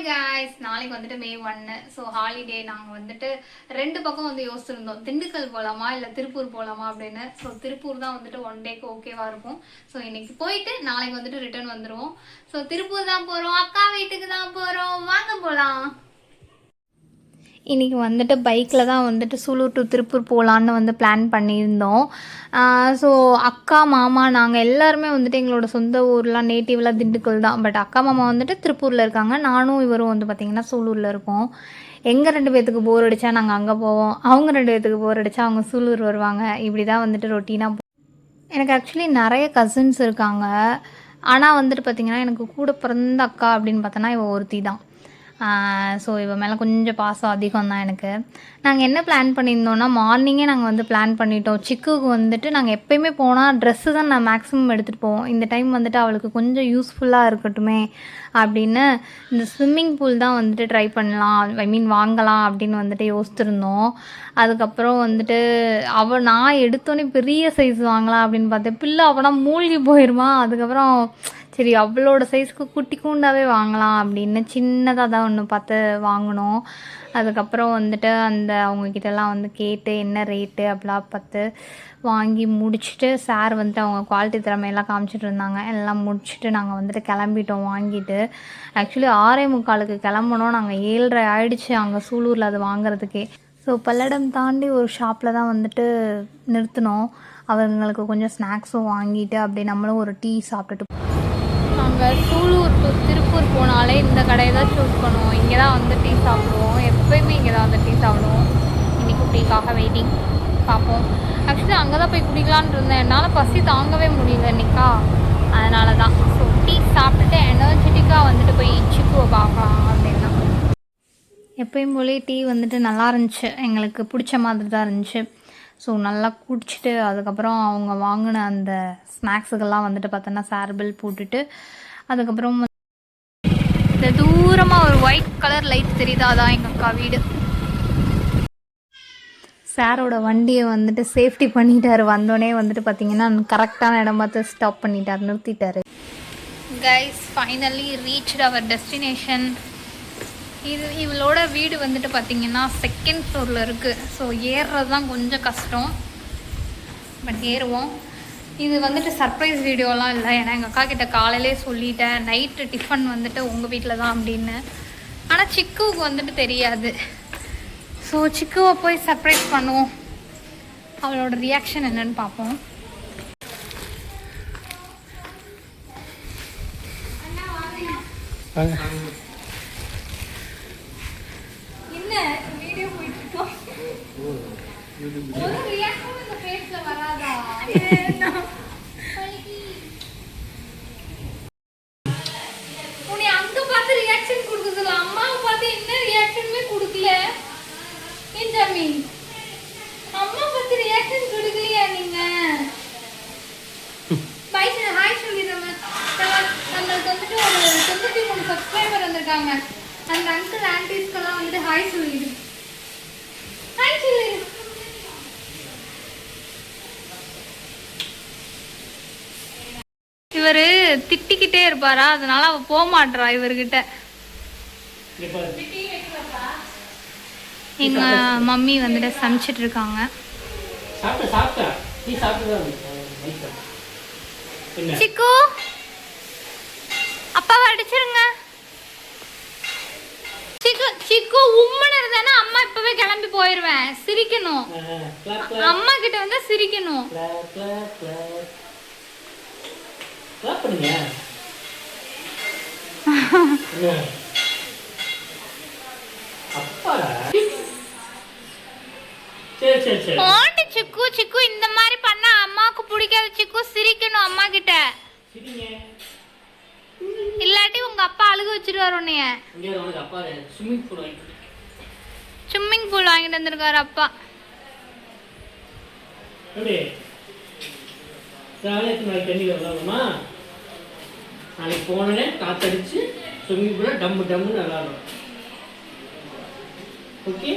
Hi guys, நாளைக்கு வந்துட்டு மே 1. So holiday நாங்கள் வந்துட்டு ரெண்டு பக்கம் வந்து யோசிச்சிருந்தோம், திண்டுக்கல் போகலாமா இல்லை திருப்பூர் போகலாமா அப்படின்னு. ஸோ திருப்பூர் தான் வந்துட்டு 1 டேக்கு ஓகேவாக இருக்கும். ஸோ இன்னைக்கு போயிட்டு நாளைக்கு வந்துட்டு ரிட்டர்ன் வந்துடுவோம். ஸோ திருப்பூர் தான் போகிறோம், அக்கா வீட்டுக்கு தான் போகிறோம், வாங்க போகலாம். இன்றைக்கி வந்துட்டு பைக்கில் தான் வந்துட்டு சூலூர் டு திருப்பூர் போகலான்னு வந்து பிளான் பண்ணியிருந்தோம். ஸோ அக்கா மாமா நாங்கள் எல்லாருமே வந்துட்டு எங்களோட சொந்த ஊர்லாம் நேட்டிவ்லாம் திண்டுக்கல் தான். பட் அக்கா மாமா வந்துட்டு திருப்பூரில் இருக்காங்க. நானும் இவரும் வந்து பார்த்திங்கன்னா சூலூரில் இருக்கோம். எங்கள் 2 பேர்த்துக்கு போர் அடித்தா நாங்கள் அங்கே போவோம், அவங்க 2 பேர்த்துக்கு போர் அடித்தா அவங்க சூலூர் வருவாங்க. இப்படி தான் வந்துட்டு ரொட்டீனாக. எனக்கு ஆக்சுவலி நிறைய கசின்ஸ் இருக்காங்க. ஆனால் வந்துட்டு பார்த்திங்கன்னா எனக்கு கூட பிறந்த அக்கா அப்படின்னு பார்த்தோன்னா இவள் ஒருத்தி தான். ஸோ இவன் மேலே கொஞ்சம் பாசம் அதிகம் தான் எனக்கு. நாங்கள் என்ன பிளான் பண்ணியிருந்தோன்னா, மார்னிங்கே நாங்கள் வந்து பிளான் பண்ணிட்டோம். சிக்குவுக்கு வந்துட்டு நாங்கள் எப்போயுமே போனால் ட்ரெஸ்ஸு தான் நான் மேக்ஸிமம் எடுத்துகிட்டு போவோம். இந்த டைம் வந்துட்டு அவளுக்கு கொஞ்சம் யூஸ்ஃபுல்லாக இருக்கட்டுமே அப்படின்னு இந்த ஸ்விம்மிங் பூல் தான் வந்துட்டு ட்ரை பண்ணலாம், வாங்கலாம் அப்படின்னு வந்துட்டு யோசிச்சுருந்தோம். அதுக்கப்புறம் வந்துட்டு நான் எடுத்தோன்னே பெரிய சைஸ் வாங்கலாம் அப்படின்னு பார்த்தேன். பிள்ளை அவனா மூழ்கி போயிடுமா. அதுக்கப்புறம் சரி அவளோட சைஸ்க்கு குட்டி கூண்டாவே வாங்கலாம் அப்படின்னு சின்னதாக தான் ஒன்று பார்த்து வாங்கினோம். அதுக்கப்புறம் வந்துட்டு அவங்கக்கிட்டலாம் வந்து கேட்டு என்ன ரேட்டு அப்படிலாம் பார்த்து வாங்கி முடிச்சுட்டு சார் வந்துட்டு அவங்க குவாலிட்டி திறமையெல்லாம் காமிச்சிட்டு இருந்தாங்க. எல்லாம் முடிச்சுட்டு நாங்கள் வந்துட்டு கிளம்பிட்டோம் வாங்கிட்டு. ஆக்சுவலி 6:45 கிளம்புனோம். நாங்கள் 7:30 ஆகிடுச்சு அங்கே சூலூரில் அது வாங்குறதுக்கே. ஸோ பல்லடம் தாண்டி ஒரு ஷாப்பில் தான் வந்துட்டு நிறுத்தினோம். அவங்களுக்கு கொஞ்சம் ஸ்நாக்ஸும் வாங்கிட்டு அப்படியே நம்மளும் ஒரு டீ சாப்பிட்டுட்டு. நாங்கள் சூலூர் டு திருப்பூர் போனாலே இந்த கடையை தான் சூஸ் பண்ணுவோம். இங்கே தான் வந்து டீ சாப்பிடுவோம். எப்போயுமே இங்கே தான் வந்து டீ சாப்பிடுவோம். இன்றைக்கி டீக்காக வெயிட்டிங், பார்ப்போம். ஆக்சுவலி அங்கே தான் போய் குடிக்கலான்னு இருந்தேன். என்னால் பசி தாங்கவே முடியல இன்றைக்கா, அதனால தான். ஸோ டீ சாப்பிட்டுட்டு எனர்ஜெட்டிக்காக வந்துட்டு போய் சிக்குவை பார்க்கலாம் அப்படின்னா. எப்பயும் போலே டீ வந்துட்டு நல்லா இருந்துச்சு, எங்களுக்கு பிடிச்ச மாதிரி தான் இருந்துச்சு. ஸோ நல்லா குடிச்சிட்டு அதுக்கப்புறம் அவங்க வாங்கின அந்த ஸ்நாக்ஸுக்கெல்லாம் வந்துட்டு பார்த்தோன்னா சார் பில் போட்டுட்டு அதுக்கப்புறம் இந்த தூரமாக ஒரு ஒயிட் கலர் லைட் தெரியுதா, அதான் எங்கள் அக்கா வீடு. சாரோட வண்டியை வந்துட்டு சேஃப்டி பண்ணிட்டார். வந்தோடனே வந்துட்டு பார்த்திங்கன்னா கரெக்டான இடம் பார்த்து ஸ்டாப் பண்ணிட்டார், நிறுத்திட்டார். கைஸ், ஃபைனலி ரீச்டு அவர் டெஸ்டினேஷன். இவளோட வீடு வந்துட்டு பார்த்திங்கன்னா 2nd ஃப்ளோரில் இருக்குது. ஸோ ஏறுறது தான் கொஞ்சம் கஷ்டம், பட் ஏறுவோம். இது வந்துட்டு சர்ப்ரைஸ் வீடியோலாம் இல்லை, ஏன்னா எங்கள் அக்கா கிட்ட காலையிலே சொல்லிட்டேன் நைட்டு டிஃபன் வந்துட்டு உங்கள் வீட்டில் தான் அப்படின்னு. ஆனால் சிக்குவுக்கு வந்துட்டு தெரியாது. ஸோ சிக்குவை போய் சர்ப்ரைஸ் பண்ணுவோம். அவளோட ரியாக்ஷன் என்னன்னு பார்ப்போம். வீடியோ போயிட்டு இருக்கோம். ஒரு ரியாக்ஷன் இந்த ஃபேஸ்ல வராதா? உன்னை அங்க பார்த்து ரியாக்ஷன் கொடுக்குதுல, அம்மாவை பார்த்து என்ன ரியாக்ஷனுமே கொடுக்கல. ஏன் ஜாமி, அம்மா பார்த்து ரியாக்ஷன் கொடுக்கலையா நீங்க? பை சார், ஹாய் சொல்லிடுறோம். நம்மளுக்கு வந்துட்டு ஒரு 93 சப்ஸ்கிரைபர் வந்திருக்காங்க. அந்த அங்கிள் ஆன்டிஸ்க்கெல்லாம் வந்துட்டு ஹாய் சொல்லிடு, ஹாய் சொல்லிடு. இவர் திட்டிக்கிட்டே இருப்பாரா, அதனால அவ போக மாட்டா இவர்கிட்ட. எங்க மம்மி வந்துட்டு சமைச்சிட்டு இருக்காங்க. சிக்கு, அப்பாவை அடிச்சிருங்க. சிக்கு உம்மன் இருந்தானா அம்மா இப்பவே கிளம்பி போயிருவேன். சிரிக்கணும், அம்மா கிட்ட வந்தா சிரிக்கணும். சிக்கு சிக்கு இந்த மாதிரி பண்ணா அம்மாவுக்கு பிடிக்காத. சிக்கு சிரிக்கணும் அம்மா கிட்ட, இல்லாட்டி உங்க அப்பா அழுக வச்சிருவாரு உன்னைய. ஸ்விம்மிங் பூல் வாங்கிட்டு வந்திருக்காரு அப்பா. நாளைக்கு போனே காத்தடிச்சு ஸ்விம்மிங் பூல டம்மு டம்முன்னு விளாடும். ஓகே,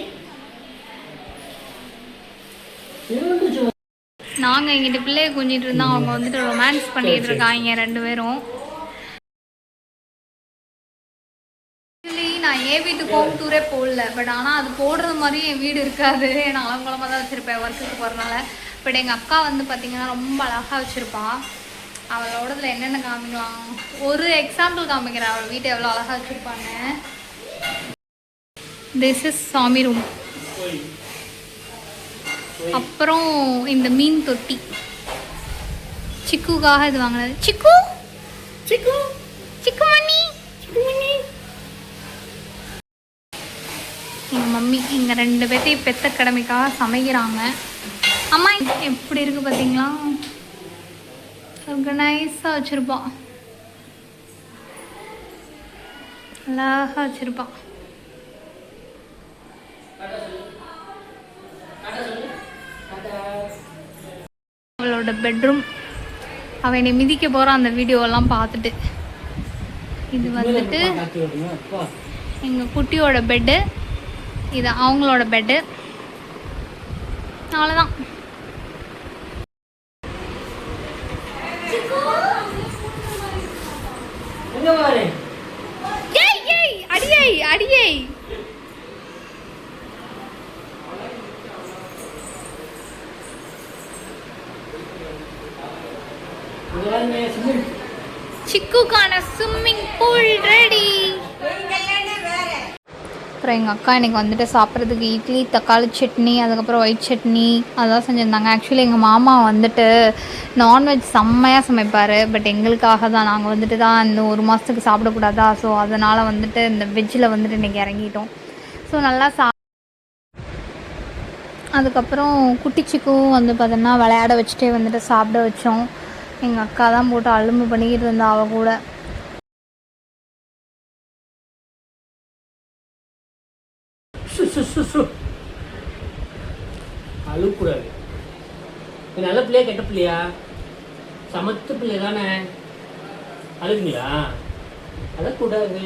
நாங்கள் எங்கிட்ட பிள்ளைய கொஞ்சிட்டு இருந்தோம். அவங்க வந்துட்டு ரொமான்ஸ் பண்ணிட்டு இருக்காங்க 2 பேரும். நான் என் வீட்டு ஹோம் டூரே போடல. பட் ஆனால் அது போடுறது மாதிரியும் என் வீடு இருக்காது. நான் அலங்கோலமாக தான் வச்சுருப்பேன் ஒர்க்குக்கு போகிறனால. பட் எங்கள் அக்கா வந்து பார்த்திங்கன்னா ரொம்ப அழகாக வச்சுருப்பா. அவளோடதுல என்னென்ன காமிக்கலாம், ஒரு எக்ஸாம்பிள் காமிக்கிறேன் அவள் வீட்டை எவ்வளோ அழகாக வச்சுருப்பான்னு. திஸ் இஸ் சாமி ரூம். அப்புறம் இந்த மீன் தொட்டி சிக்குக்காக இது வாங்கினது. சிக்கு சிக்கு சிக்கு மணி சிக்கு மணி. எங்கள் மம்மி இங்கே 2 பேர்த்தையும் பெத்த கடமைக்காக சமைக்கிறாங்க. அம்மா எப்படி இருக்குது பார்த்தீங்களா, ஆர்கனைஸாக வச்சுருப்பான், அழகாக வச்சுருப்பான். அவளோட பெட்ரூம். அவன் என்னை மிதிக்க போகிறான் அந்த வீடியோவெல்லாம் பார்த்துட்டு. இது வந்துட்டு எங்கள் குட்டியோட பெட்டு, இது அவங்களோட பெட்டு. அவ்வளோதான். அடியை அடியை சிக்குக்கான ஸ்விம்மிங் பூல் ரெடி. அப்புறம் எங்கள் அக்கா இன்றைக்கி வந்துட்டு சாப்பிட்றதுக்கு இட்லி, தக்காளி சட்னி, அதுக்கப்புறம் ஒயிட் சட்னி அதெல்லாம் செஞ்சுருந்தாங்க. ஆக்சுவலி எங்கள் மாமா வந்துட்டு நான்வெஜ் செம்மையாக சமைப்பார். பட் எங்களுக்காக தான், நாங்கள் வந்துட்டு தான் இந்த 1 மாதத்துக்கு சாப்பிடக்கூடாதா, ஸோ அதனால் வந்துட்டு இந்த வெஜ்ஜில் வந்துட்டு இன்றைக்கி இறங்கிட்டோம். ஸோ நல்லா அதுக்கப்புறம் குட்டிச்சிக்கும் வந்து பார்த்தோன்னா விளையாட வச்சுட்டே வந்துட்டு சாப்பிட வச்சோம். எங்கள் அக்கா தான் போட்டு அலும்பு பண்ணிக்கிட்டு இருந்தா அவள் கூட. அழுக்கூடாது. நல்ல பிள்ளையா கெட்ட பிள்ளையா? சமத்து பிள்ளை தானே. அழுகுங்களா? அழக்கூடாது.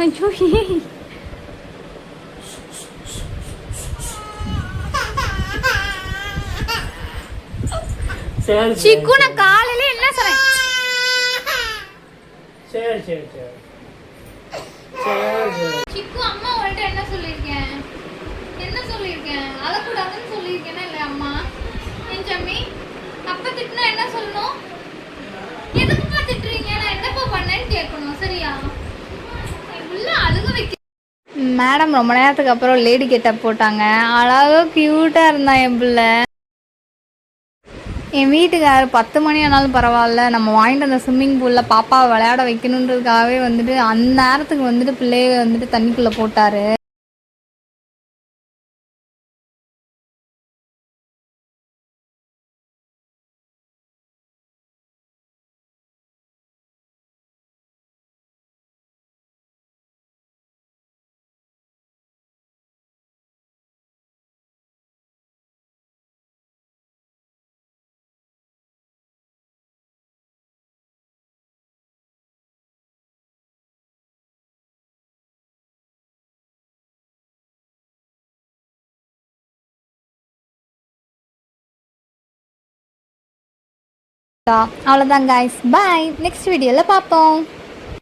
ஐயோ சிக்கு, நான் காலையில என்ன சொன்னேன்? சரி சரி சரி சிக்கு, அம்மா உன்கிட்ட என்ன சொல்லியிருக்கேன்? என்ன சொல்லியிருக்கேன்? அழக்கூடாதுன்னு சொல்லியிருக்கேன்னா இல்லை அம்மா? என் ஜம்மி அப்பா திட்டினா என்ன சொல்லணும்? எதுக்குப்பா திட்டுறீங்க? நான் என்னப்பா பண்ணேன்னு கேட்கணும், சரியா? உள்ள அழுக வைக்க. மேடம் ரொம்ப நேரத்துக்கு அப்புறம் லேடி கெட்டப் போட்டாங்க. அழகாக க்யூட்டாக இருந்தான் என் பிள்ளை. என் வீட்டுக்கார் 10 மணி ஆனாலும் பரவாயில்ல, நம்ம வாங்கிட்டு அந்த ஸ்விம்மிங் பூலில் பாப்பாவை விளையாட வைக்கணுன்றதுக்காகவே வந்துட்டு அந்த நேரத்துக்கு வந்துட்டு பிள்ளைய வந்துட்டு தண்ணிக்குள்ளே போட்டார். அவ்வளோதான் கைஸ், பாய். நெக்ஸ்ட் வீடியோவில் பார்ப்போம்.